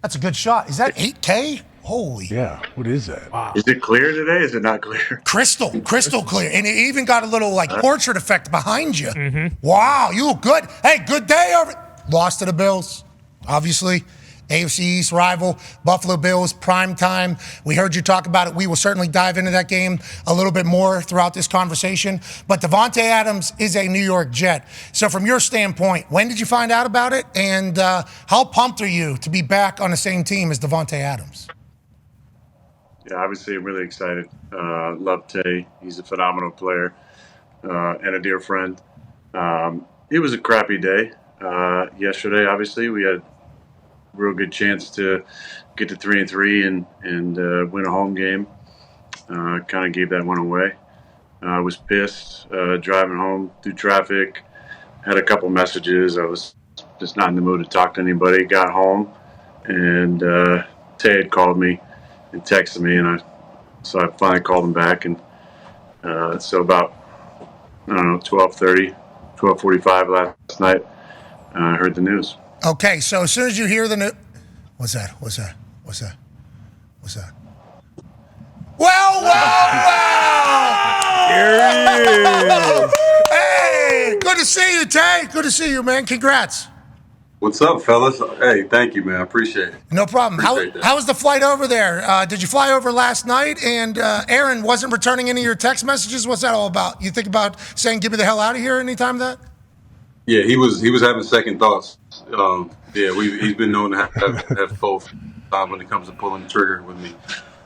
That's a good shot. Is that 8K? Holy. Yeah. What is that? Wow. Is it clear today? Is it not clear? Crystal clear. And it even got a little portrait effect behind you. Mm-hmm. Wow, you look good. Hey, good day over. Lost to the Bills, obviously. AFC East rival, Buffalo Bills, prime time. We heard you talk about it. We will certainly dive into that game a little bit more throughout this conversation. But Davante Adams is a New York Jet. So from your standpoint, when did you find out about it? And how pumped are you to be back on the same team as Davante Adams? Yeah, obviously I'm really excited. Love Tay. He's a phenomenal player and a dear friend. It was a crappy day. Yesterday, obviously, we had real good chance to get to 3-3 and win a home game. Kind of gave that one away. I was pissed driving home through traffic. Had a couple messages. I was just not in the mood to talk to anybody. Got home and Tay had called me and texted me, and so I finally called him back. And so about 12:30, 12:45 last night, I heard the news. Okay, so as soon as you hear the news, what's that? Well! Here he is. Hey, good to see you, Tay. Good to see you, man. Congrats. What's up, fellas? Hey, thank you, man. I appreciate it. No problem. How was the flight over there? Did you fly over last night? And Aaron wasn't returning any of your text messages? What's that all about? You think about saying, "Get me the hell out of here" anytime that? Yeah, he was having second thoughts. He's been known to have both when it comes to pulling the trigger with me.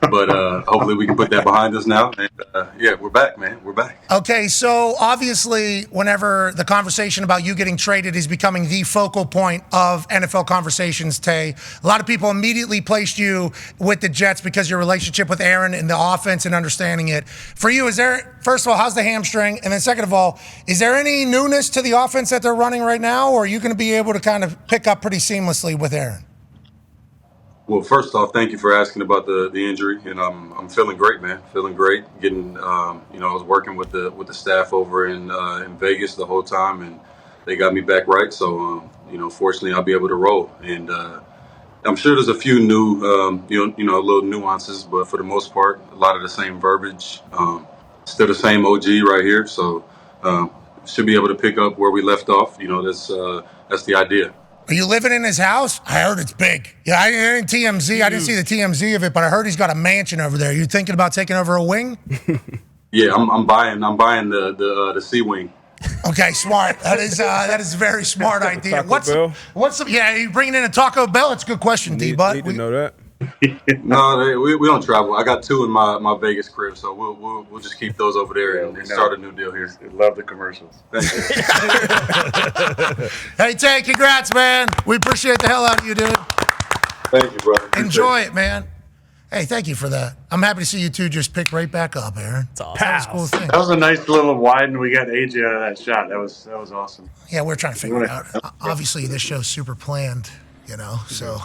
But hopefully we can put that behind us now. And we're back, man. We're back. Okay, so obviously whenever the conversation about you getting traded is becoming the focal point of NFL conversations, Tay, a lot of people immediately placed you with the Jets because of your relationship with Aaron and the offense and understanding it. For you, first of all, how's the hamstring? And then second of all, is there any newness to the offense that they're running right now, or are you going to be able to kind of pick up pretty seamlessly with Aaron? Well, first off, thank you for asking about the injury, and I'm feeling great, man. Feeling great. Getting, I was working with the staff over in Vegas the whole time, and they got me back right. So, fortunately, I'll be able to roll. And I'm sure there's a few new, little nuances, but for the most part, a lot of the same verbiage. Still the same OG right here, so should be able to pick up where we left off. That's the idea. Are you living in his house? I heard it's big. Yeah, I didn't TMZ. I didn't see the TMZ of it, but I heard he's got a mansion over there. You thinking about taking over a wing? Yeah, I'm buying the C wing. Okay, smart. That is a very smart idea. Taco Bell? You bringing in a Taco Bell? It's a good question, D-Bud. Need to know that. No, we don't travel. I got two in my Vegas crib, so we'll just keep those over there and start a new deal here. Love the commercials. Thank you. Hey, Tay, congrats, man. We appreciate the hell out of you, dude. Thank you, brother. Enjoy it, man. Hey, thank you for that. I'm happy to see you two just pick right back up, Aaron. It's awesome. That was a cool thing. That was a nice little wide, and we got AJ out of that shot. That was awesome. Yeah, we're trying to figure it out. Obviously, this show's super planned, so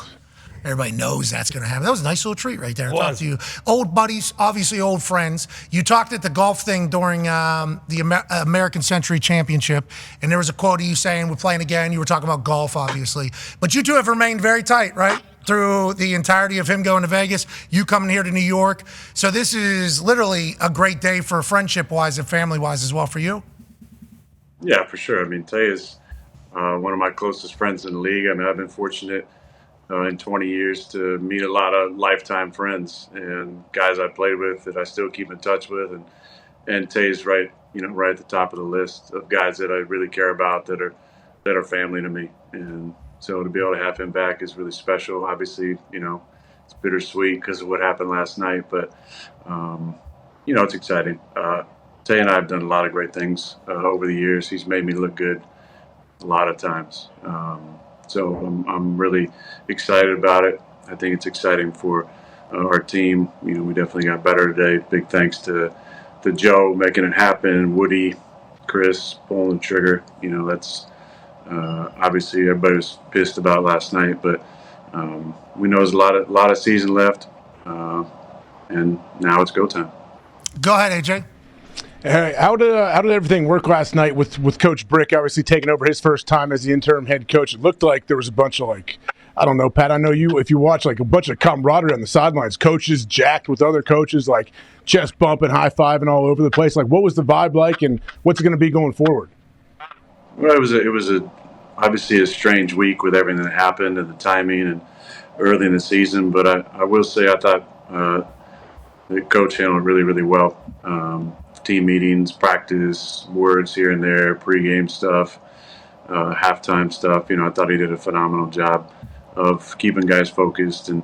everybody knows that's going to happen. That was a nice little treat right there. Talk to you. Old buddies, obviously old friends. You talked at the golf thing during the American Century Championship, and there was a quote of you saying, we're playing again. You were talking about golf, obviously. But you two have remained very tight, right? Through the entirety of him going to Vegas, you coming here to New York. So this is literally a great day for friendship-wise and family-wise as well for you. Yeah, for sure. I mean, Tay is one of my closest friends in the league. I mean, I've been fortunate in 20 years to meet a lot of lifetime friends and guys I played with that I still keep in touch with. And Tay's right at the top of the list of guys that I really care about that are family to me. And so to be able to have him back is really special. Obviously, it's bittersweet because of what happened last night, but it's exciting. Tay and I have done a lot of great things over the years. He's made me look good a lot of times. So I'm really excited about it. I think it's exciting for our team. We definitely got better today. Big thanks to Joe making it happen, Woody, Chris pulling the trigger. That's obviously everybody was pissed about last night, but we know there's a lot of season left, and now it's go time. Go ahead, AJ. Hey, how did everything work last night with Coach Brick obviously taking over his first time as the interim head coach? It looked like there was a bunch of I don't know, Pat. I know you. If you watch like a bunch of camaraderie on the sidelines, coaches jacked with other coaches, like chest bumping, high fiving all over the place. Like, what was the vibe like, and what's it going to be going forward? Well, it was obviously a strange week with everything that happened and the timing and early in the season. But I will say I thought the coach handled it really, really well. Team meetings, practice, words here and there, pregame stuff, halftime stuff. I thought he did a phenomenal job of keeping guys focused and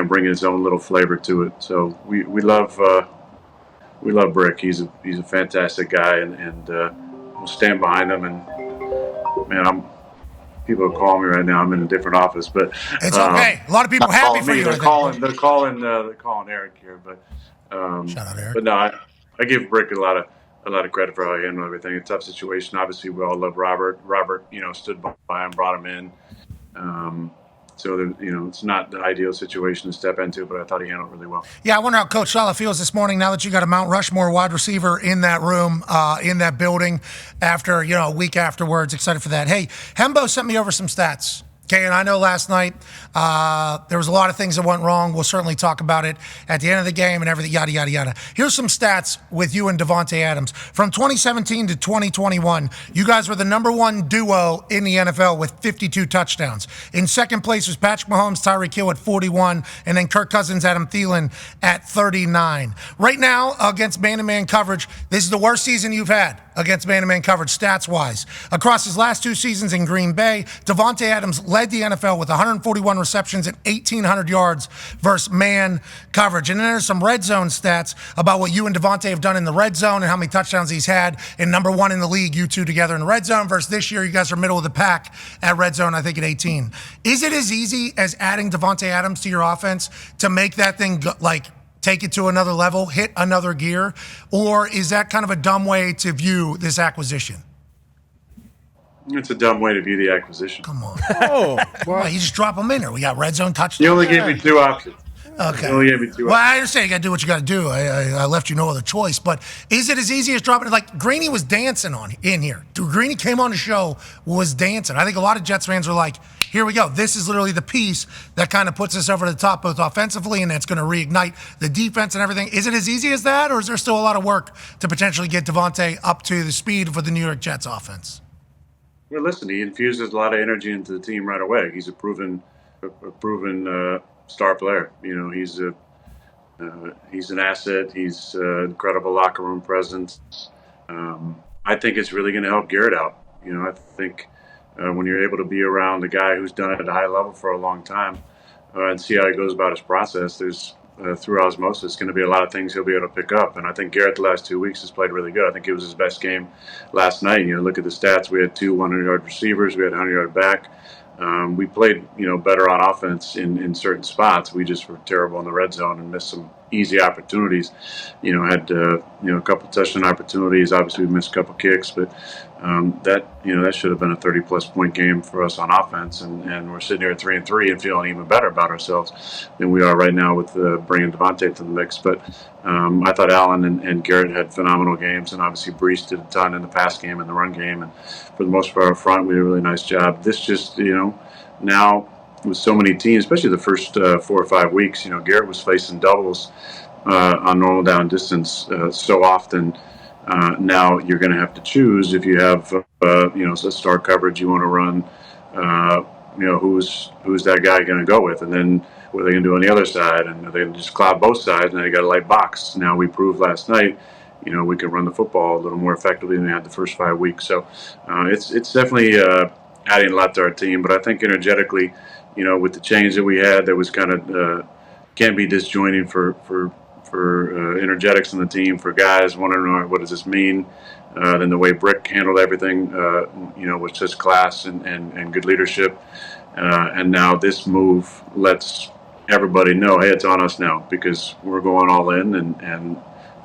bringing his own little flavor to it. So we love Brick. He's a fantastic guy, and we'll stand behind him. And man, people are calling me right now. I'm in a different office, but it's okay. A lot of people happy for you. They're calling Eric here, but shout out Eric. But no, I give Brick a lot of credit for how he handled everything. A tough situation. Obviously, we all love Robert. Robert, stood by him, brought him in. So it's not the ideal situation to step into, but I thought he handled it really well. Yeah, I wonder how Coach Saleh feels this morning now that you got a Mount Rushmore wide receiver in that room, in that building, after a week afterwards. Excited for that. Hey, Hembo sent me over some stats. Okay, and I know last night there was a lot of things that went wrong. We'll certainly talk about it at the end of the game and everything, yada, yada, yada. Here's some stats with you and Davante Adams. From 2017 to 2021, you guys were the number one duo in the NFL with 52 touchdowns. In second place was Patrick Mahomes, Tyreek Hill at 41, and then Kirk Cousins, Adam Thielen at 39. Right now, against man-to-man coverage, this is the worst season you've had against man-to-man coverage, stats-wise. Across his last two seasons in Green Bay, Davante Adams led the NFL with 141 receptions and 1,800 yards versus man coverage. And then there's some red zone stats about what you and Davante have done in the red zone and how many touchdowns he's had. And number one in the league, you two together in the red zone, versus this year, you guys are middle of the pack at red zone, I think, at 18. Is it as easy as adding Davante Adams to your offense to make that thing take it to another level, hit another gear? Or is that kind of a dumb way to view this acquisition? It's a dumb way to view the acquisition. Come on. Well, you just drop them in there. We got red zone touchdowns. You only gave me two options. Okay. You only gave me two options. I understand you got to do what you got to do. I left you no other choice. But is it as easy as dropping it? Like, Greeny was dancing in here. Greeny came on the show, was dancing. I think a lot of Jets fans are like, here we go. This is literally the piece that kind of puts us over the top, both offensively, and that's going to reignite the defense and everything. Is it as easy as that, or is there still a lot of work to potentially get Davante up to the speed for the New York Jets offense? Well, listen, he infuses a lot of energy into the team right away. He's a proven star player. He's an asset. He's an incredible locker room presence. I think it's really going to help Garrett out. I think when you're able to be around a guy who's done it at a high level for a long time and see how he goes about his process, there's through osmosis going to be a lot of things he'll be able to pick up. And I think Garrett the last 2 weeks has played really good. I think it was his best game last night. Look at the stats. We had two 100-yard receivers. We had a 100-yard back. We played, better on offense in certain spots. We just were terrible in the red zone and missed some easy opportunities. Had a couple touchdown opportunities. Obviously, we missed a couple kicks, but that should have been a 30-plus point game for us on offense. And we're sitting here at 3-3 and feeling even better about ourselves than we are right now with bringing Davante to the mix. But I thought Allen and Garrett had phenomenal games, and obviously Brees did a ton in the pass game and the run game. And for the most part, up front, we did a really nice job. This just, now with so many teams, especially the first 4 or 5 weeks, Garrett was facing doubles on normal down distance so often. Now you're going to have to choose if you have, star coverage you want to run. Who's that guy going to go with, and then what are they going to do on the other side? And they just cloud both sides, and they got a light box. Now we proved last night, we could run the football a little more effectively than we had the first 5 weeks. So it's definitely adding a lot to our team. But I think energetically, with the change that we had, that was kind of can be disjointing for energetics in the team, for guys wondering what does this mean. Then the way Brick handled everything, was just class and good leadership. And now this move lets everybody know, hey, it's on us now, because we're going all in and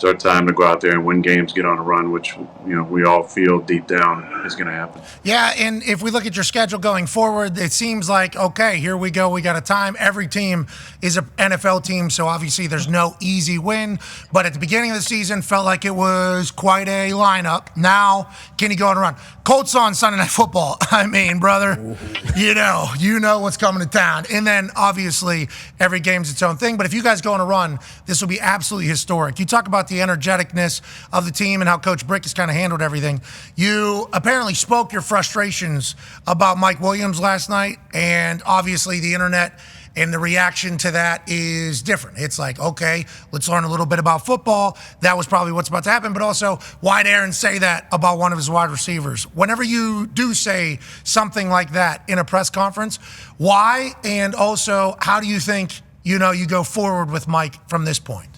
It's our time to go out there and win games, get on a run, which we all feel deep down is going to happen. Yeah, and if we look at your schedule going forward, it seems like, okay, here we go. We got a time. Every team is an NFL team, so obviously there's no easy win. But at the beginning of the season, felt like it was quite a lineup. Now, can you go on a run? Colts on Sunday Night Football. I mean, brother, you know what's coming to town. And then, obviously, every game's its own thing. But if you guys go on a run, this will be absolutely historic. You talk about the energeticness of the team and how Coach Brick has kind of handled everything. You apparently spoke your frustrations about Mike Williams last night, and obviously the internet and the reaction to that is different. It's like, okay, let's learn a little bit about football. That was probably what's about to happen, but also, why'd Aaron say that about one of his wide receivers? Whenever you do say something like that in a press conference, why? And also, how do you think, you go forward with Mike from this point?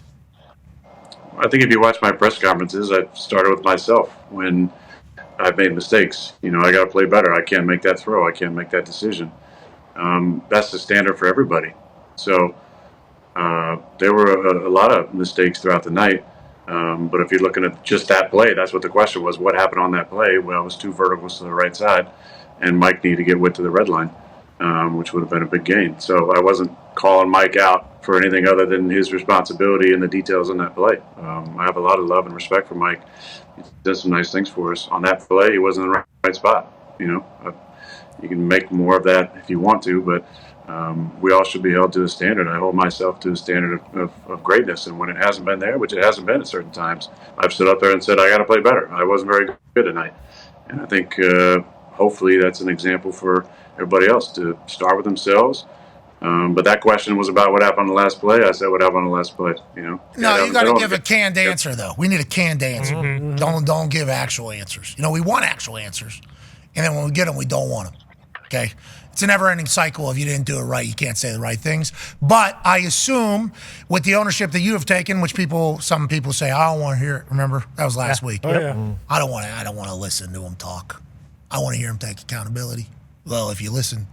I think if you watch my press conferences, I started with myself when I've made mistakes. I got to play better. I can't make that throw. I can't make that decision. That's the standard for everybody. So there were a lot of mistakes throughout the night. But if you're looking at just that play, that's what the question was. What happened on that play? Well, it was 2 verticals to the right side, and Mike needed to get width to the red line, which would have been a big gain. So I wasn't calling Mike out for anything other than his responsibility and the details on that play. I have a lot of love and respect for Mike. He did some nice things for us. On that play, he wasn't in the right spot. You can make more of that if you want to, but we all should be held to a standard. I hold myself to a standard of greatness, and when it hasn't been there, which it hasn't been at certain times, I've stood up there and said, I got to play better. I wasn't very good tonight. And I think hopefully that's an example for everybody else to start with themselves. But that question was about what happened on the last play. I said what happened on the last play. No, you got to give a canned answer, though. We need a canned answer. Mm-hmm. Don't give actual answers. We want actual answers, and then when we get them, we don't want them. Okay, it's a never-ending cycle. If you didn't do it right, you can't say the right things. But I assume with the ownership that you have taken, which some people say, I don't want to hear it. Remember that was last week. Oh, yeah. I don't want to listen to him talk. I want to hear him take accountability. Well, if you listen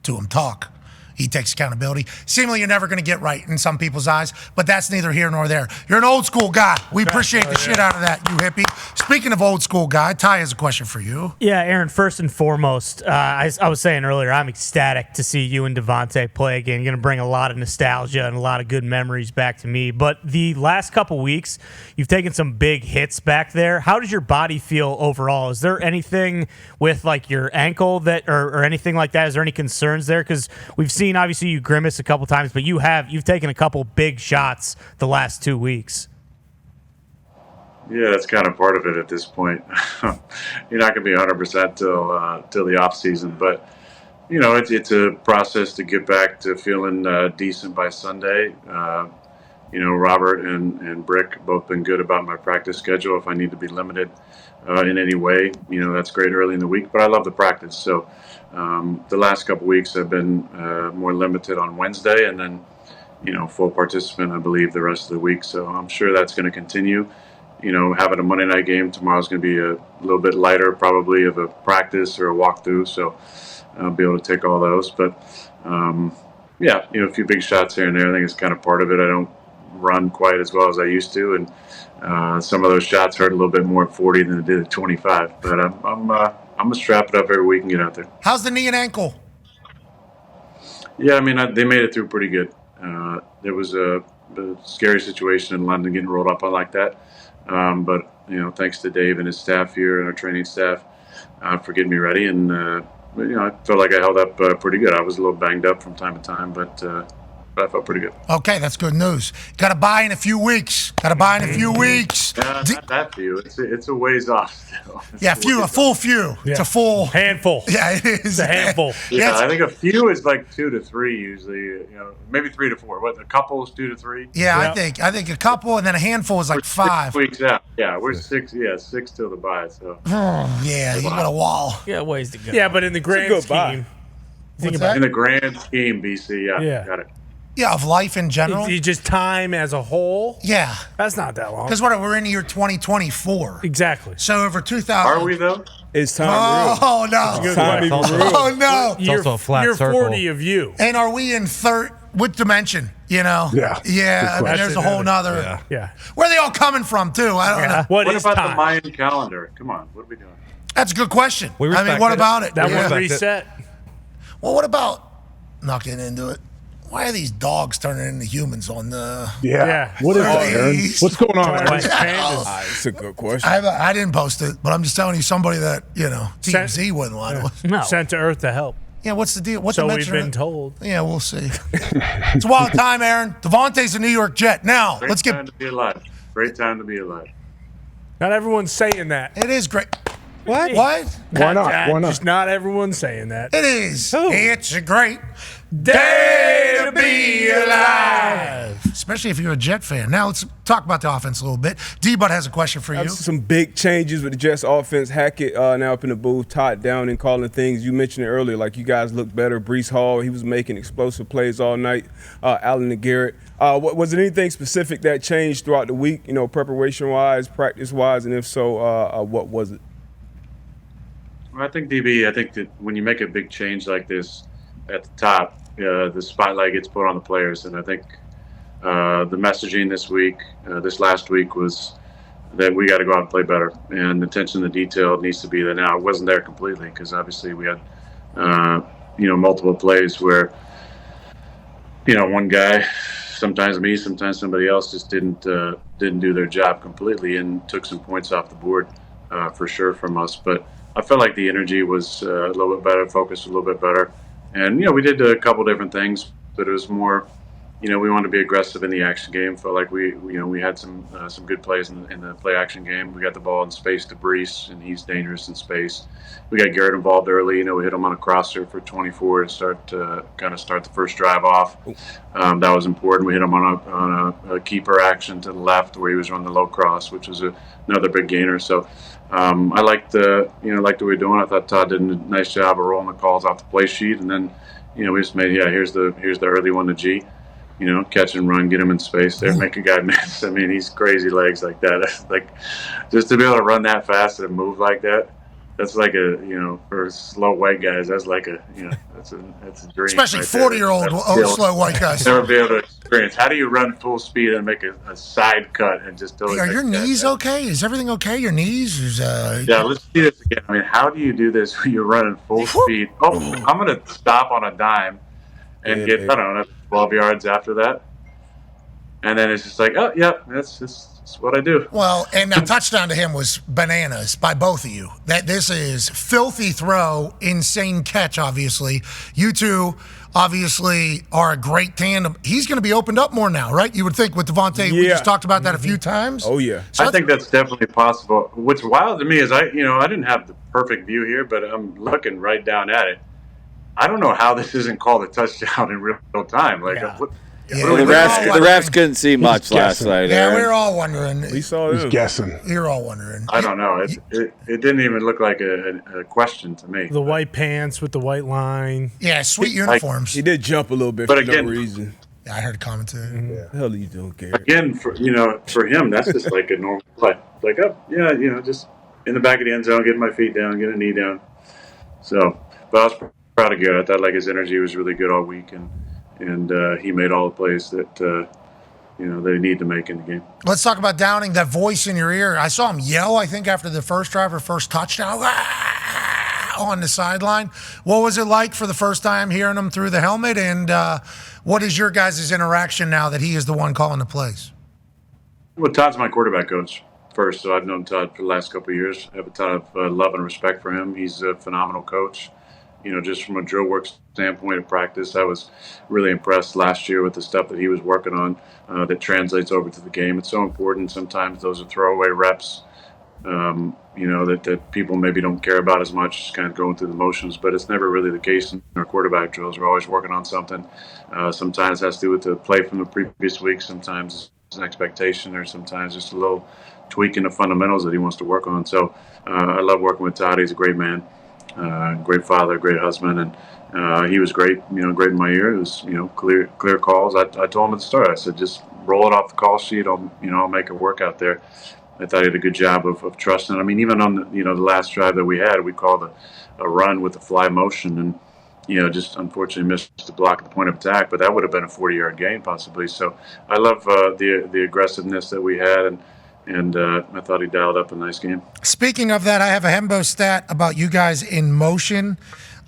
to him talk, he takes accountability. Seemingly, you're never going to get right in some people's eyes, but that's neither here nor there. You're an old school guy. We appreciate the shit out of that, you hippie. Speaking of old school guy, Ty has a question for you. Yeah, Aaron, first and foremost, I was saying earlier, I'm ecstatic to see you and Davante play again. You're going to bring a lot of nostalgia and a lot of good memories back to me. But the last couple weeks, you've taken some big hits back there. How does your body feel overall? Is there anything with like your ankle that or anything like that? Is there any concerns there? Because we've seen obviously you grimace a couple times, but you've taken a couple big shots the last 2 weeks. Yeah, that's kind of part of it at this point. You're not going to be 100% till the off season, but it's a process to get back to feeling decent by Sunday. Robert and Brick both been good about my practice schedule. If I need to be limited in any way, that's great early in the week. But I love the practice. So the last couple weeks I've been more limited on Wednesday, and then full participant, I believe, the rest of the week. So I'm sure that's going to continue. Having a Monday night game tomorrow is going to be a little bit lighter, probably, of a practice or a walkthrough. So I'll be able to take all those. But a few big shots here and there. I think it's kind of part of it. I don't run quite as well as I used to, and some of those shots hurt a little bit more at 40 than it did at 25. But I'm gonna strap it up every week and get out there. How's the knee and ankle? Yeah, they made it through pretty good. There was a scary situation in London getting rolled up on like that. But thanks to Dave and his staff here and our training staff for getting me ready. And I felt like I held up pretty good. I was a little banged up from time to time, but I felt pretty good. Okay, that's good news. Got to buy in a few weeks. Not that few. It's a ways off still. A full few. Yeah. It's a full handful. Yeah, it is. It's a handful. Yeah, I think a few is like 2 to 3 usually. Maybe 3 to 4. What, a couple is 2 to 3? Yeah, yep. I think a couple, and then a handful is like 5. 6 weeks out. Yeah, we're 6. Yeah, 6 till the bye. So. You got a wall. Yeah, ways to go. Yeah, but in the grand scheme, in the grand scheme, BC. Yeah. Got it. Yeah, of life in general. Just time as a whole. Yeah, that's not that long. Because we're in year 2024. Exactly. So over 2000. Are we though? It's time. Oh no! Time oh no! It's also a flat year circle. 40 of you. And are we in with dimension, you know? Yeah. Yeah, I mean, there's a whole nother. Yeah. Where are they all coming from, too? I don't know. What What is about time? the Mayan calendar? Come on, what are we doing? That's a good question. We I mean, respect what it. about it? That Yeah. was reset. Well, what about, not getting into it, why are these dogs turning into humans on the... Yeah. What is that, Aaron? Please. What's going on, Aaron? West Pandas. It's a good question. I didn't post it, but I'm just telling you somebody that, you know, TMZ wouldn't want to. No. Sent to Earth to help. Yeah, what's the deal? What's So the we've been told. Yeah, we'll see. It's a wild time, Aaron. Davante's a New York Jet. Now, Great let's time get... to be alive. Great time to be alive. Not everyone's saying that. It is great. What? What? Why not? Why not? Just not everyone's saying that. It is. Who? It's a great day to be alive. Especially if you're a Jet fan. Now let's talk about the offense a little bit. D-Bud has a question for you. Some big changes with the Jets offense. Hackett now up in the booth, Todd down and calling things. You mentioned it earlier, like you guys look better. Breece Hall, he was making explosive plays all night. Allen and Garrett. Was there anything specific that changed throughout the week, you know, preparation-wise, practice-wise, and if so, what was it? Well, I think, DB, I think that when you make a big change like this at the top, the spotlight gets put on the players. And I think the messaging this last week was that we got to go out and play better. And the attention to detail needs to be there now. It wasn't there completely because obviously we had, multiple plays where, one guy, sometimes me, sometimes somebody else just didn't do their job completely and took some points off the board for sure from us. But I felt like the energy was a little bit better, focus a little bit better. And, we did a couple different things, but it was more, we wanted to be aggressive in the action game. Felt like we had some good plays in the play action game. We got the ball in space to Breece, and he's dangerous in space. We got Garrett involved early. We hit him on a crosser for 24 to start the first drive off. That was important. We hit him on a keeper action to the left where he was running the low cross, which was another big gainer. So I liked the way we were doing. I thought Todd did a nice job of rolling the calls off the play sheet, and then we just made here's the early one to G. Catch and run, get him in space there, make a guy miss. I mean, he's crazy legs like that. That's like just to be able to run that fast and move like that. That's like for slow white guys. That's like that's a dream. Especially right 40-year-old slow white guys. Never be able to experience. How do you run full speed and make a side cut and just totally? Are your knees okay? Is everything okay? Your knees? Yeah, let's see this again. I mean, how do you do this when you're running full speed? Oh, I'm going to stop on a dime and get, I don't know, 12 yards after that. And then it's just like, oh, yeah, that's what I do. Well, and the touchdown to him was bananas by both of you. This is filthy throw, insane catch, obviously. You two obviously are a great tandem. He's going to be opened up more now, right? You would think with Davante. We just talked about that a few times. Oh, yeah. So I think that's definitely possible. What's wild to me is I didn't have the perfect view here, but I'm looking right down at it. I don't know how this isn't called a touchdown in real time. Like, what the refs couldn't see much last night. Yeah, Aaron. we were all wondering. We saw He's guessing. We were all wondering. I don't know. It didn't even look like a question to me. The white pants with the white line. Yeah, sweet uniforms. He did jump a little bit But for again, no reason. Yeah, I heard a commentary. What the hell are you doing, Garrett? Again, for him, that's just like a normal play. Like, just in the back of the end zone, getting my feet down, getting a knee down. So, but I was proud of Garrett. I thought like his energy was really good all week, and he made all the plays that they need to make in the game. Let's talk about Downing, that voice in your ear. I saw him yell, I think, after the first drive or first touchdown on the sideline. What was it like for the first time hearing him through the helmet, and what is your guys' interaction now that he is the one calling the plays? Well, Todd's my quarterback coach first, so I've known Todd for the last couple of years. I have a ton of love and respect for him. He's a phenomenal coach. Just from a drill work standpoint of practice, I was really impressed last year with the stuff that he was working on that translates over to the game. It's so important. Sometimes those are throwaway reps, that people maybe don't care about as much, just kind of going through the motions. But it's never really the case in our quarterback drills. We're always working on something. Sometimes it has to do with the play from the previous week. Sometimes it's an expectation, or sometimes just a little tweak in the fundamentals that he wants to work on. So I love working with Todd. He's a great man. Great father, great husband, and he was great. Great in my ear. It was clear calls. I told him at the start. I said, just roll it off the call sheet. I'll make it work out there. I thought he did a good job of trusting. I mean, even on the last drive that we had, we called a run with a fly motion, just unfortunately missed the block at the point of attack, but that would have been a 40-yard gain possibly. So I love the aggressiveness that we had, and I thought he dialed up a nice game. Speaking of that, I have a Hembo stat about you guys in motion.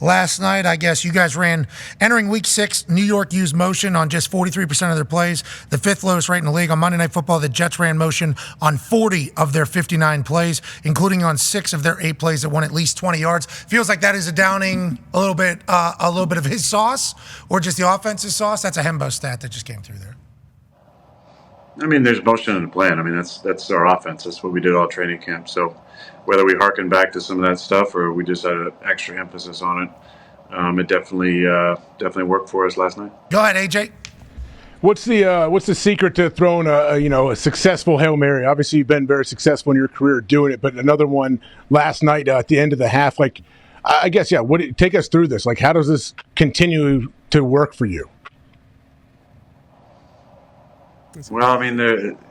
Last night, I guess you guys ran, entering week 6, New York used motion on just 43% of their plays, the 5th lowest rate in the league. On Monday Night Football, the Jets ran motion on 40 of their 59 plays, including on 6 of their 8 plays that won at least 20 yards. Feels like that is a Downing a little bit of his sauce, or just the offense's sauce. That's a Hembo stat that just came through there. I mean, there's motion in the plan. I mean, that's our offense. That's what we did all training camp. So whether we harken back to some of that stuff or we just had an extra emphasis on it, it definitely worked for us last night. Go ahead, AJ. What's the secret to throwing a successful Hail Mary? Obviously, you've been very successful in your career doing it, but another one last night at the end of the half. Like, I guess, yeah. Take us through this? Like, how does this continue to work for you? Well, I mean,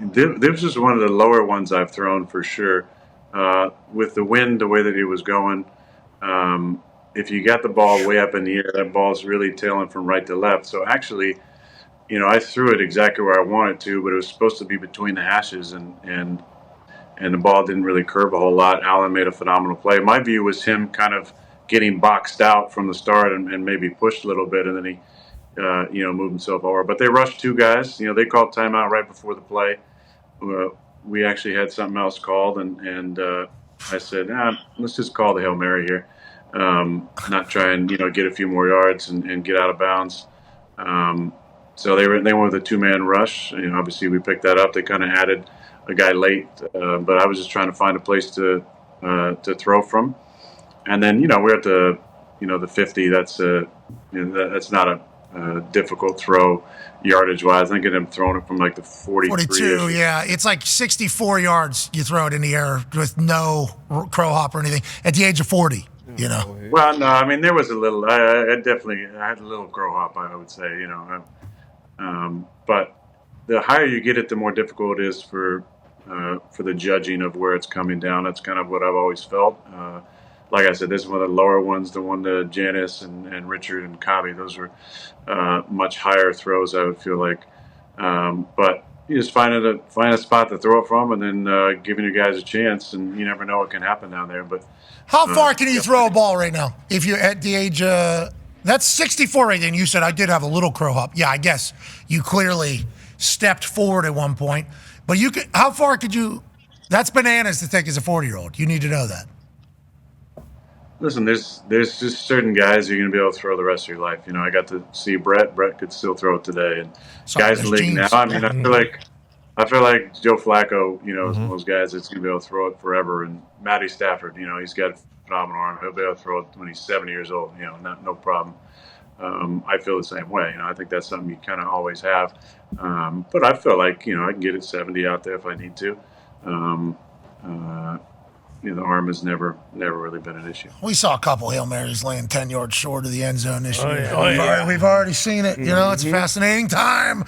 this is one of the lower ones I've thrown for sure. With the wind the way that it was going, if you got the ball way up in the air, that ball's really tailing from right to left. So actually, I threw it exactly where I wanted to, but it was supposed to be between the hashes, and the ball didn't really curve a whole lot. Allen made a phenomenal play. My view was him kind of getting boxed out from the start and maybe pushed a little bit, and then he moved himself over. But they rushed 2 guys. They called timeout right before the play. We actually had something else called, and I said, let's just call the Hail Mary here. Not try and get a few more yards and get out of bounds. So they went with a 2-man rush. Obviously we picked that up. They kind of added a guy late, but I was just trying to find a place to throw from. And then we're at the 50. That's not a difficult throw yardage wise. I think I'm throwing it from like the 42. Yeah, it's like 64 yards. You throw it in the air with no crow hop or anything at the age of 40. Well, no, I mean there was a little. I had a little crow hop. I would say, but the higher you get it, the more difficult it is for the judging of where it's coming down. That's kind of what I've always felt. Like I said, this is one of the lower ones, the one to Janice and Richard and Kabi. Those were much higher throws, I would feel like. But you just find a spot to throw it from, and then giving your guys a chance, and you never know what can happen down there. But how far can you throw a ball right now? If you're at the age, that's 64 right there. And you said I did have a little crow hop. Yeah, I guess you clearly stepped forward at one point. But how far could you? That's bananas to think as a 40-year-old. You need to know that. Listen, there's just certain guys you're going to be able to throw the rest of your life. I got to see Brett. Brett could still throw it today, and guys in the league now. I mean, I feel like Joe Flacco. Is one of those guys that's going to be able to throw it forever. And Matty Stafford. He's got a phenomenal arm. He'll be able to throw it when he's 70 years old. No problem. I feel the same way. I think that's something you kind of always have. But I feel like I can get it 70 out there if I need to. The arm has never really been an issue. We saw a couple Hail Marys laying 10 yards short of the end zone this year. yeah. We've already seen it. It's a fascinating time.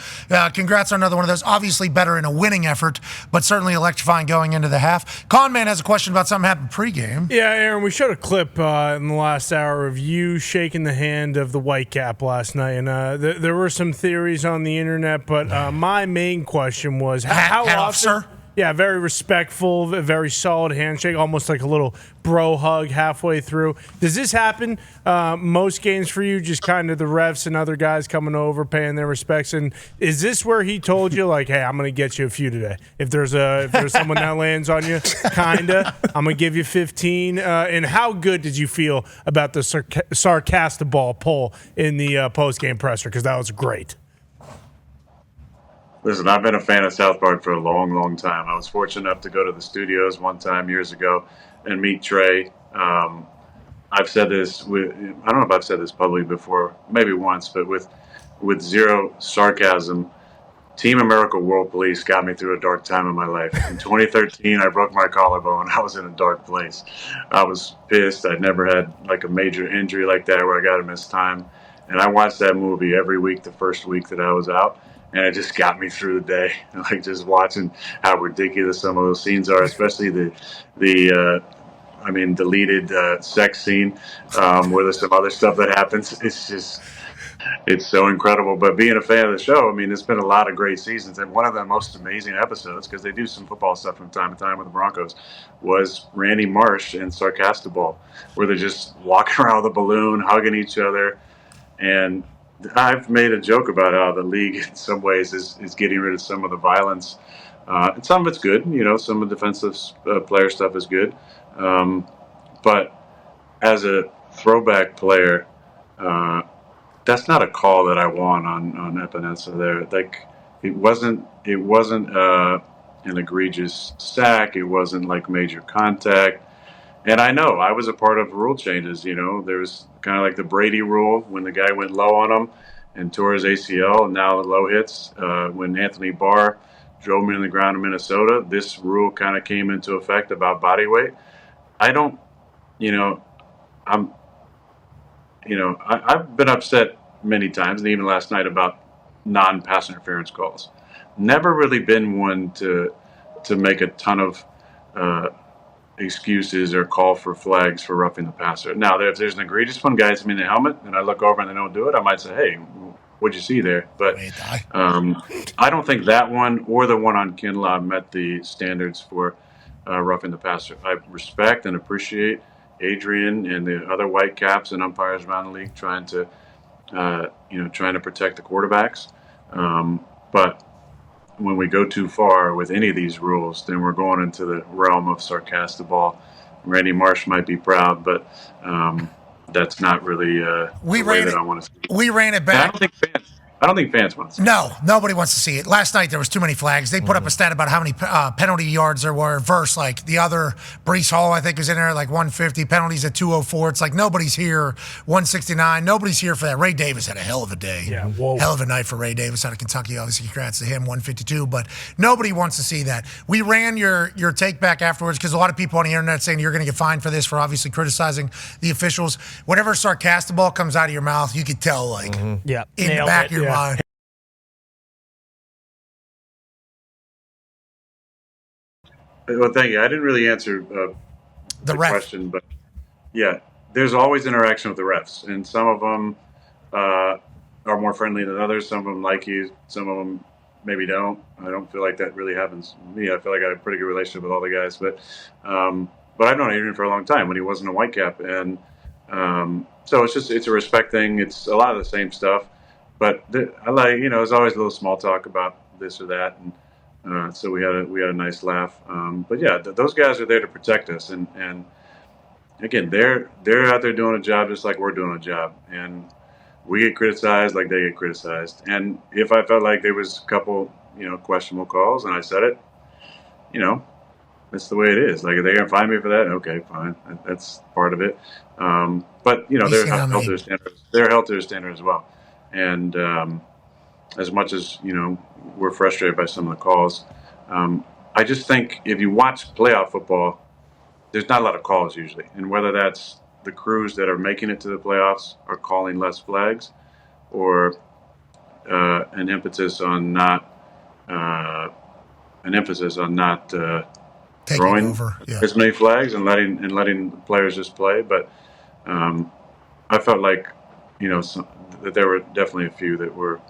Congrats on another one of those. Obviously better in a winning effort, but certainly electrifying going into the half. Conman has a question about something happened pregame. Yeah, Aaron, we showed a clip in the last hour of you shaking the hand of the Whitecap last night, and there were some theories on the internet, but my main question was how often, often, sir? Yeah, very respectful, very solid handshake, almost like a little bro hug halfway through. Does this happen most games for you, just kind of the refs and other guys coming over, paying their respects? And is this where he told you, like, hey, I'm going to get you a few today? If there's someone that lands on you, kinda, I'm going to give you 15. And how good did you feel about the sarcastic ball pull in the post-game presser? Because that was great. Listen, I've been a fan of South Park for a long, long time. I was fortunate enough to go to the studios one time years ago and meet Trey. I've said this, I don't know if I've said this publicly before, maybe once, but with zero sarcasm, Team America World Police got me through a dark time in my life. In 2013, I broke my collarbone. I was in a dark place. I was pissed. I'd never had like a major injury like that where I got to miss time. And I watched that movie every week the first week that I was out. And it just got me through the day, like just watching how ridiculous some of those scenes are, especially the deleted sex scene where there's some other stuff that happens. It's so incredible. But being a fan of the show, it's been a lot of great seasons. And one of the most amazing episodes, because they do some football stuff from time to time with the Broncos, was Randy Marsh and Sarcastable, where they're just walking around with a balloon, hugging each other. And I've made a joke about how the league, in some ways, is getting rid of some of the violence. And some of it's good. Some of the defensive player stuff is good. But as a throwback player, that's not a call that I want on Epinesa there. Like, it wasn't an egregious sack. It wasn't like major contact. And I know I was a part of rule changes. There was kind of like the Brady rule when the guy went low on him and tore his ACL, and now the low hits. When Anthony Barr drove me in the ground in Minnesota, this rule kind of came into effect about body weight. I've been upset many times, and even last night, about non-pass interference calls. Never really been one to make a ton of excuses or call for flags for roughing the passer. Now, if there's an egregious one, guy hits me in the helmet, and I look over and they don't do it, I might say, hey, what'd you see there? But I don't think that one or the one on Kinlaw met the standards for roughing the passer. I respect and appreciate Adrian and the other white caps and umpires around the league trying to protect the quarterbacks. But when we go too far with any of these rules, then we're going into the realm of Sarcastable. Randy Marsh might be proud, but that's not really the way that I want to see it. We ran it back. I don't think fans want to see it. No, nobody wants to see it. Last night there was too many flags. They put up a stat about how many penalty yards there were versus like the other. Brees Hall, I think, was in there like 150. Penalties at 204. It's like nobody's here. 169. Nobody's here for that. Ray Davis had a hell of a day. Yeah, whoa. Hell of a night for Ray Davis out of Kentucky. Obviously, congrats to him. 152. But nobody wants to see that. We ran your take back afterwards because a lot of people on the internet saying you're going to get fined for this, for obviously criticizing the officials. Whenever Sarcastable comes out of your mouth, you could tell like in the back of your mind. Well, thank you. I didn't really answer the question, but yeah, there's always interaction with the refs, and some of them are more friendly than others. Some of them like you, some of them maybe don't. I don't feel like that really happens to me. I feel like I have a pretty good relationship with all the guys, but I've known Adrian for a long time when he wasn't a white cap, and so it's a respect thing. It's a lot of the same stuff, but I like, there's always a little small talk about this or that, and so we had a nice laugh. But yeah, those guys are there to protect us, and again, they're out there doing a job just like we're doing a job, and we get criticized like they get criticized. And if I felt like there was a couple, questionable calls, and I said it, that's the way it is. Like, if they're gonna find me for that, okay, fine, that's part of it. But they're held to their standards. They're held to their standard as well, and as much as we're frustrated by some of the calls. I just think if you watch playoff football, there's not a lot of calls usually. And whether that's the crews that are making it to the playoffs are calling less flags, or an emphasis on not throwing over, as many flags and letting players just play. But I felt like that there were definitely a few that were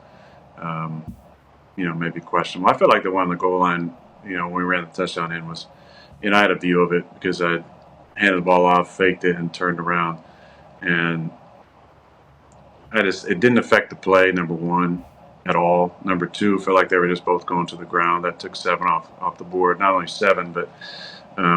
maybe questionable. I felt like the one on the goal line, when we ran the touchdown in, was, I had a view of it because I handed the ball off, faked it, and turned around, and it didn't affect the play, number one, at all. Number two, felt like they were just both going to the ground. That took 7 off the board. Not only 7, but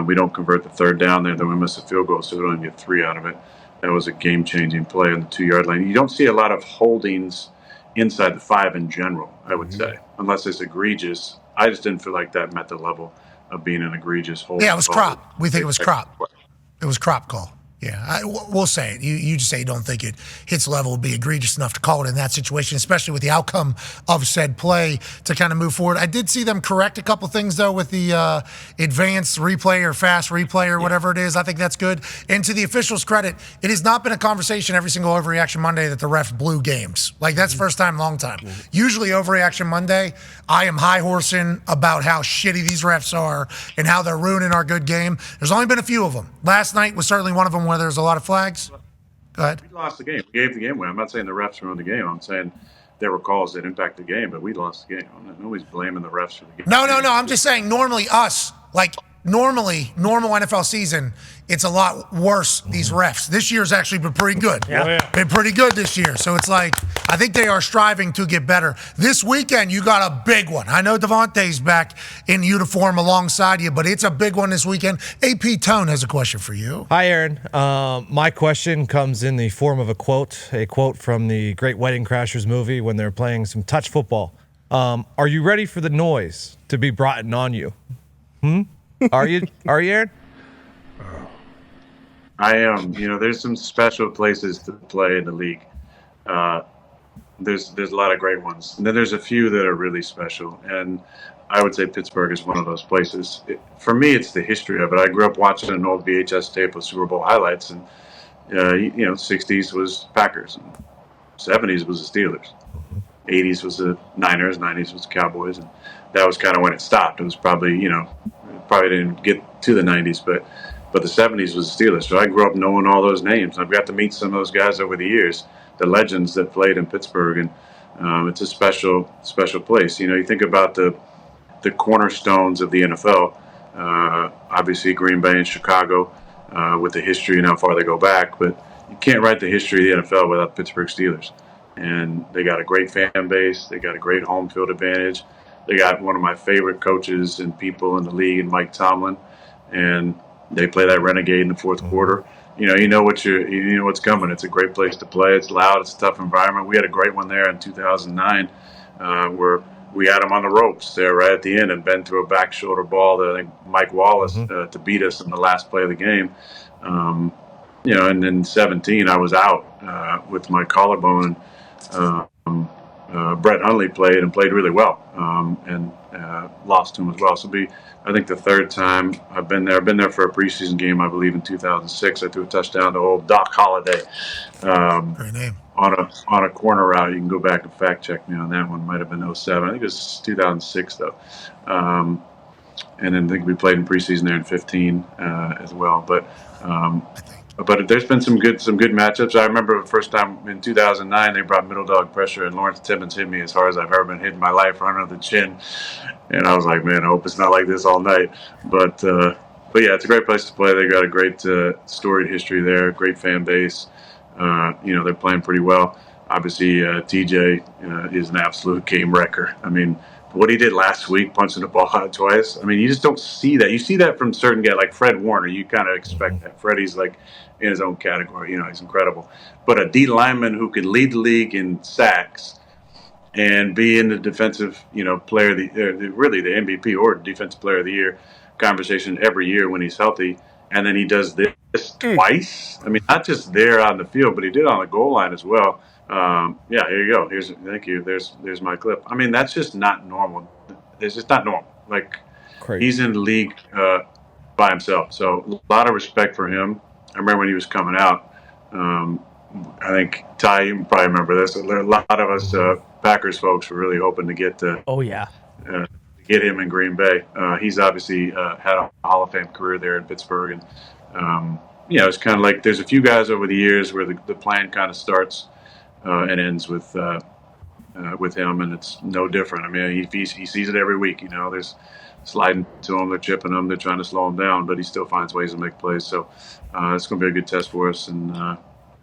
we don't convert the third down there, then we miss a field goal, so we don't even get 3 out of it. That was a game-changing play on the 2-yard line. You don't see a lot of holdings inside the 5 in general, I would say, unless it's egregious. I just didn't feel like that met the level of being an egregious hold. Yeah, it was crop. We think it was crop. It was crop call. Yeah, we'll say it. You just say you don't think it hits level would be egregious enough to call it in that situation, especially with the outcome of said play to kind of move forward. I did see them correct a couple things, though, with the advanced replay or fast replay or whatever it is. I think that's good. And to the officials' credit, it has not been a conversation every single Overreaction Monday that the refs blew games. Like, that's first time, long time. Usually Overreaction Monday, I am high-horsing about how shitty these refs are and how they're ruining our good game. There's only been a few of them. Last night was certainly one of them where there's a lot of flags. Go ahead. We lost the game. We gave the game away. I'm not saying the refs ruined the game. I'm saying there were calls that impacted the game, but we lost the game. Nobody's blaming the refs for the game. No. I'm just saying normally normal NFL season, it's a lot worse, these refs. This year's actually been pretty good. Been pretty good this year. So it's like, I think they are striving to get better. This weekend, you got a big one. I know Davante's back in uniform alongside you, but it's a big one this weekend. AP Tone has a question for you. Hi, Aaron. My question comes in the form of a quote from the Great Wedding Crashers movie when they're playing some touch football. Are you ready for the noise to be brought on you? Are you, Aaron? I am. There's some special places to play in the league. There's a lot of great ones. And then there's a few that are really special. And I would say Pittsburgh is one of those places. For me, it's the history of it. I grew up watching an old VHS tape of Super Bowl highlights. And, 60s was Packers. And 70s was the Steelers. 80s was the Niners. 90s was the Cowboys. And that was kind of when it stopped. It was probably, probably didn't get to the 90s, but the 70s was the Steelers. So I grew up knowing all those names. I've got to meet some of those guys over the years, the legends that played in Pittsburgh, and it's a special place. You think about the cornerstones of the NFL. Obviously, Green Bay and Chicago with the history and how far they go back, but you can't write the history of the NFL without the Pittsburgh Steelers. And they got a great fan base. They got a great home field advantage. They got one of my favorite coaches and people in the league, and Mike Tomlin, and they play that renegade in the fourth quarter. You know what's coming. It's a great place to play. It's loud. It's a tough environment. We had a great one there in 2009, where we had them on the ropes there right at the end, and Ben threw a back shoulder ball to I think Mike Wallace to beat us in the last play of the game. And then 17, I was out with my collarbone. Brett Hundley played really well, and lost to him as well. So I think the third time I've been there. I've been there for a preseason game, I believe, in 2006. I threw a touchdown to old Doc Holliday. Great name. On a corner route. You can go back and fact check me on that one. Might have been 07. I think it was 2006 though. And then I think we played in preseason there in 15 as well. But there's been some good matchups. I remember the first time in 2009 they brought middle dog pressure, and Lawrence Timmons hit me as hard as I've ever been hit in my life, right under the chin. And I was like, man, I hope it's not like this all night. But yeah, it's a great place to play. They got a great storied history there, great fan base. They're playing pretty well. Obviously, TJ is an absolute game wrecker. I mean, what he did last week, punching the ball out twice. I mean, you just don't see that. You see that from certain guys like Fred Warner. You kind of expect that. Freddie's like in his own category. He's incredible. But a D lineman who can lead the league in sacks and be in the defensive, player of the really the MVP or defensive player of the year conversation every year when he's healthy, and then he does this twice. I mean, not just there on the field, but he did on the goal line as well. Here you go. Thank you. There's my clip. I mean, that's just not normal. It's just not normal. Like, crazy. He's in the league by himself. So a lot of respect for him. I remember when he was coming out. I think Ty, you probably remember this. A lot of us Packers folks were really hoping to get get him in Green Bay. He's obviously had a Hall of Fame career there in Pittsburgh, and it's kind of like there's a few guys over the years where the plan kind of starts and ends with him, and it's no different. I mean, he sees it every week. There's sliding to him, they're chipping him, they're trying to slow him down, but he still finds ways to make plays. So it's going to be a good test for us, and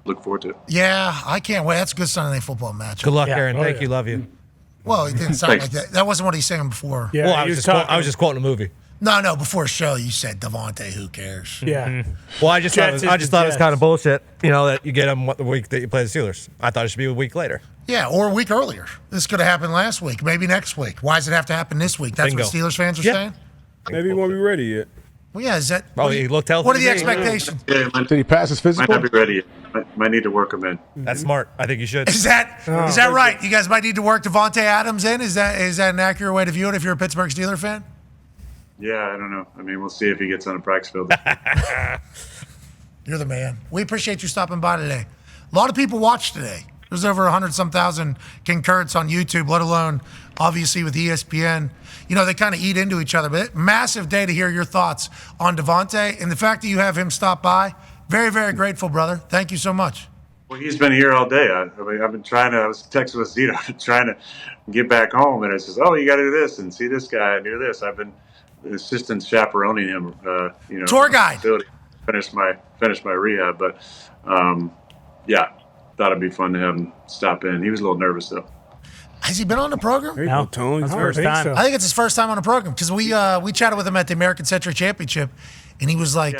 look forward to it. Yeah, I can't wait. That's a good Sunday Night Football match. Good luck, Aaron. Thank you. Love you. Well, it didn't sound like that. That wasn't what he's saying before. Yeah, well, I was just quoting a movie. No, before the show you said Davante, who cares? Yeah. Well, I just thought it was kind of bullshit, that you get him the week that you play the Steelers. I thought it should be a week later. Yeah, or a week earlier. This could have happened last week, maybe next week. Why does it have to happen this week? That's Bingo. what Steelers fans are saying? Maybe he won't be ready yet. Well, yeah, is that? Oh, he looked healthy. What are the to me. expectations? Yeah, Did he pass his might physical? not be ready yet. Might need to work him in. That's smart. I think you should. Is that right? You guys might need to work Davante Adams in. Is that an accurate way to view it if you're a Pittsburgh Steelers fan? Yeah, I don't know. I mean, we'll see if he gets on a practice field. You're the man. We appreciate you stopping by today. A lot of people watched today. There's over 100-some thousand concurrents on YouTube, let alone, obviously, with ESPN. You know, they kind of eat into each other. But massive day to hear your thoughts on Davante. And the fact that you have him stop by, very, very grateful, brother. Thank you so much. Well, he's been here all day. I mean, I've been I was texting with Zito. I've been trying to get back home. And it says, oh, you got to do this and see this guy and do this. I've been assistant chaperoning him, Tour guide. Finish my rehab. But, yeah, thought it'd be fun to have him stop in. He was a little nervous, though. Has he been on the program? No, Tone. It's first time. I think it's his first time on the program because we chatted with him at the American Century Championship, and he was like,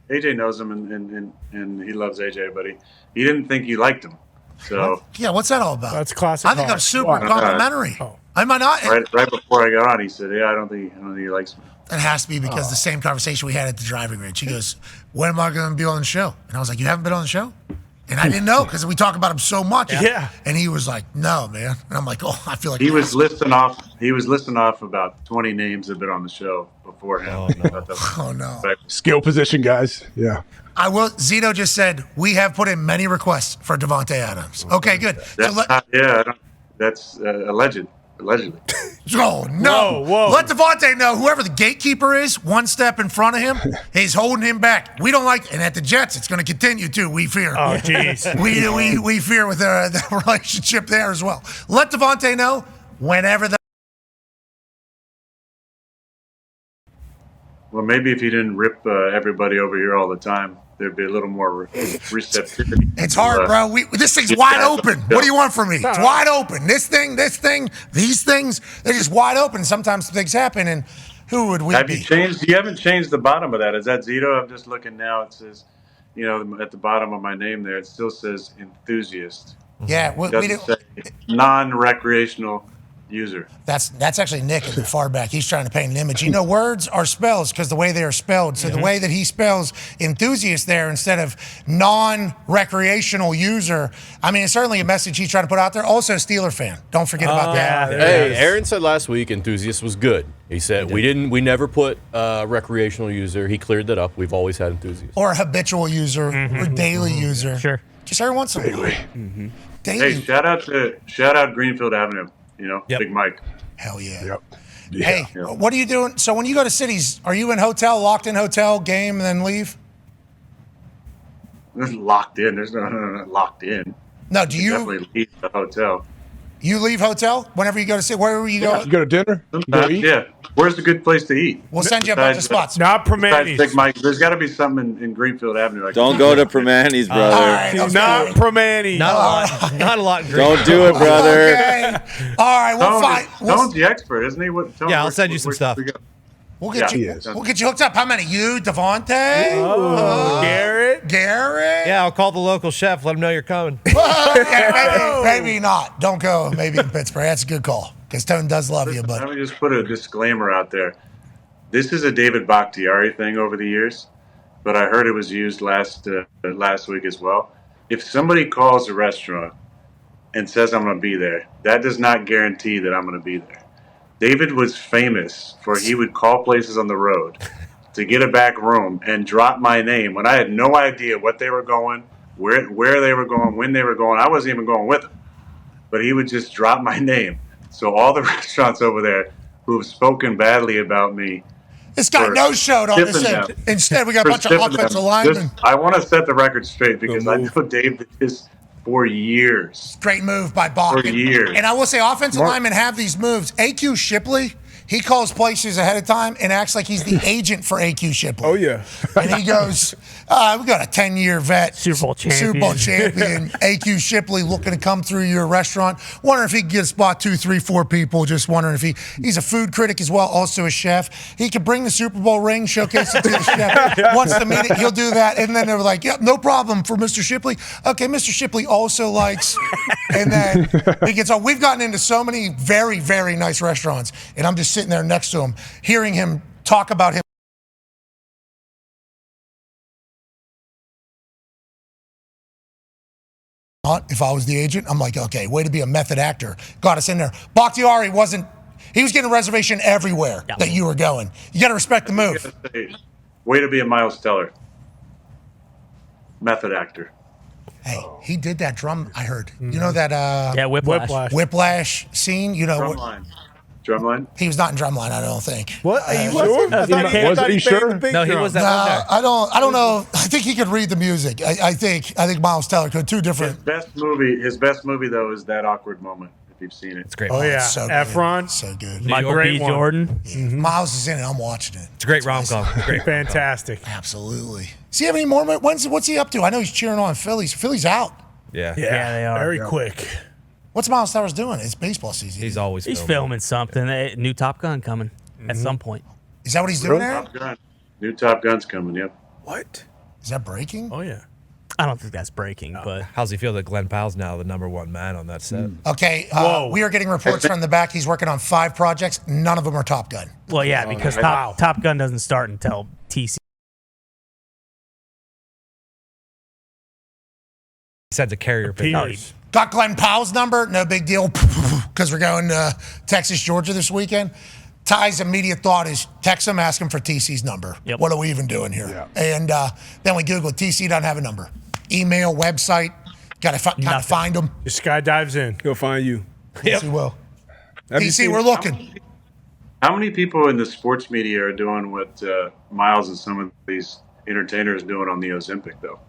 AJ knows him, and he loves AJ, but he didn't think you liked him. So yeah, what's that all about? That's classic. I think I'm super complimentary. Am I not? Right before I got on, he said, "Yeah, I don't think he likes me." That has to be because the same conversation we had at the driving range. He goes, "When am I going to be on the show?" And I was like, "You haven't been on the show?" And I didn't know because we talk about him so much. Yeah. And he was like, "No, man." And I'm like, "Oh, I feel like he was listing off about 20 names that have been on the show before him. Oh no. Skill position, guys. Yeah. I will. Zito just said we have put in many requests for Davante Adams. Okay, good. That's allegedly. Oh no! Whoa. Let Davante know whoever the gatekeeper is, one step in front of him, he's holding him back. We don't like, and at the Jets, it's going to continue too. We fear. Oh jeez. we fear with the relationship there as well. Let Davante know whenever the. Well, maybe if he didn't rip everybody over here all the time, there'd be a little more receptivity. It's hard, bro. This thing's wide open. What do you want from me? It's wide open. This thing, these things, they're just wide open. Sometimes things happen, and who would we be? You haven't changed the bottom of that. Is that Zito? I'm just looking now. It says, at the bottom of my name there, it still says enthusiast. Yeah, It doesn't say non-recreational user. That's actually Nick at the far back. He's trying to paint an image. Words are spells because the way they are spelled. So the way that he spells enthusiast there instead of non-recreational user, I mean, it's certainly a message he's trying to put out there. Also, Steeler fan. Don't forget about that. Hey, Aaron said last week enthusiast was good. He said we never put recreational user. He cleared that up. We've always had enthusiast. Or a habitual user or daily user. Sure. Just every once in a while. Daily. Hey, shout out Greenfield Avenue. Big Mike. Hell yeah. Yep. Hey, what are you doing? So when you go to cities, are you in hotel, locked in hotel, game, and then leave? There's locked in. There's no locked in. No, do you definitely leave the hotel? You leave hotel whenever you go to sit. Wherever you go. You go to dinner? Yeah. Where's a good place to eat? We'll send you a bunch of spots. Not Primanti's. Big Mike. There's got to be something in Greenfield Avenue. Don't go to Primanti's, brother. All right, Not Primanti's. Not a lot. In Don't do it, brother. Okay. All right, we'll find. Tone's the expert, isn't he? Yeah, I'll send you some stuff. We'll get you. We'll get you hooked up. How many? You, Davante, Garrett. Yeah, I'll call the local chef. Let him know you're coming. Maybe not. Don't go. Maybe in Pittsburgh. That's a good call because Tone does love you. But let me just put a disclaimer out there. This is a David Bakhtiari thing over the years, but I heard it was used last week as well. If somebody calls a restaurant and says I'm going to be there, that does not guarantee that I'm going to be there. David was famous for he would call places on the road to get a back room and drop my name when I had no idea what they were going, where they were going, when they were going. I wasn't even going with them. But he would just drop my name. So all the restaurants over there who have spoken badly about me. This guy no-showed on this end. Instead, we got a bunch of offensive linemen. I want to set the record straight because I know Dave did this for years. Great move by Bach. For years. And I will say, offensive linemen have these moves. A.Q. Shipley, he calls places ahead of time and acts like he's the agent for A.Q. Shipley. Oh, yeah. And he goes, we got a 10-year vet. Super Bowl champion. A.Q. Shipley looking to come through your restaurant. Wondering if he can get a spot 2, 3, 4 people. Just wondering if he's a food critic as well, also a chef. He could bring the Super Bowl ring, showcase it to the chef. Wants to meet it, he'll do that. And then they were like, yep, no problem for Mr. Shipley. Okay, Mr. Shipley also likes. And then he gets on. We've gotten into so many very, very nice restaurants. And I'm just sitting there next to him, hearing him talk about him. if I was the agent. I'm like, okay, way to be a method actor. Got us in there. Bakhtiari he was getting a reservation everywhere that you were going. You got to respect the move. Way to be a Miles Teller. Method actor. Hey, he did that drum, I heard. You know that Whiplash scene? You know Drumline? He was not in Drumline, I don't think. What? Are you sure? Was he sure? No, he was that one there. I don't know. I think he could read the music. I think Miles Teller could. Two different. His best movie though is That Awkward Moment. If you've seen it, It's great. Oh yeah, so good. Efron, So good. Michael B. Jordan. Miles is in it. I'm watching it. It's a great rom-com. It's great. fantastic. Absolutely. Does he have any more? What's he up to? I know he's cheering on Phillies. Philly's out. Yeah. Yeah, they are. Very quick. What's Miles Towers doing? It's baseball season. He's always He's filming something. New Top Gun coming at some point. Is that what he's doing there? Top Gun. New Top Gun's coming. Yep. What? Is that breaking? Oh yeah. I don't think that's breaking, but How's he feel that Glenn Powell's now the number one man on that set? Okay, we are getting reports from the back. He's working on 5 projects. None of them are Top Gun. well, yeah, because Top Gun doesn't start until TC. He sends a carrier pigeon. Peters. Got Glenn Powell's number. No big deal because we're going to Texas, Georgia this weekend. Ty's immediate thought is text him, ask him for TC's number. Yep. What are we even doing here? Yeah. And then we Google TC doesn't have a number. Email, website, got to find him. This guy dives in. He'll find you. Yes, he will. Have you TC, seen- we're looking. How many people in the sports media are doing what Miles and some of these entertainers doing on the Ozempic, though?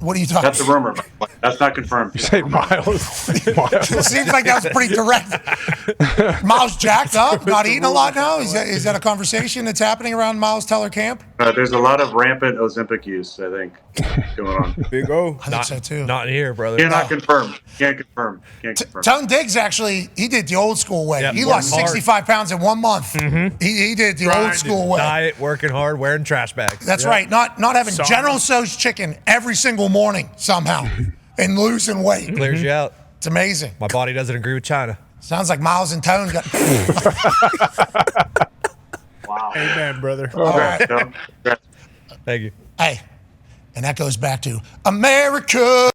What are you talking That's a rumor. That's not confirmed. Say Miles. Seems like that was pretty direct. Miles jacked up, not eating a lot now? Is that a conversation that's happening around Miles Teller camp? There's a lot of rampant Ozempic use, I think, going on. Big O. I think so too. Not here, brother. Cannot confirm. Can't confirm. Tone Diggs actually, he did the old school way. Yep, He lost working hard. 65 pounds in 1 month. He did the old school way. Diet, working hard, wearing trash bags. That's right. Not having General Tso's chicken every single morning somehow and losing weight. Clears you out. It's amazing. My body doesn't agree with China. Sounds like Miles and Tone got. Wow. Amen, brother. All right. Thank you. Hey, and that goes back to America.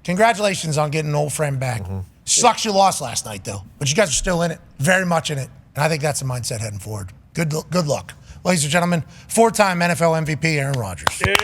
Congratulations on getting an old friend back. Sucks you lost last night, though. But you guys are still in it, very much in it. And I think that's the mindset heading forward. Good luck. Ladies and gentlemen, 4-time NFL MVP Aaron Rodgers. Yeah.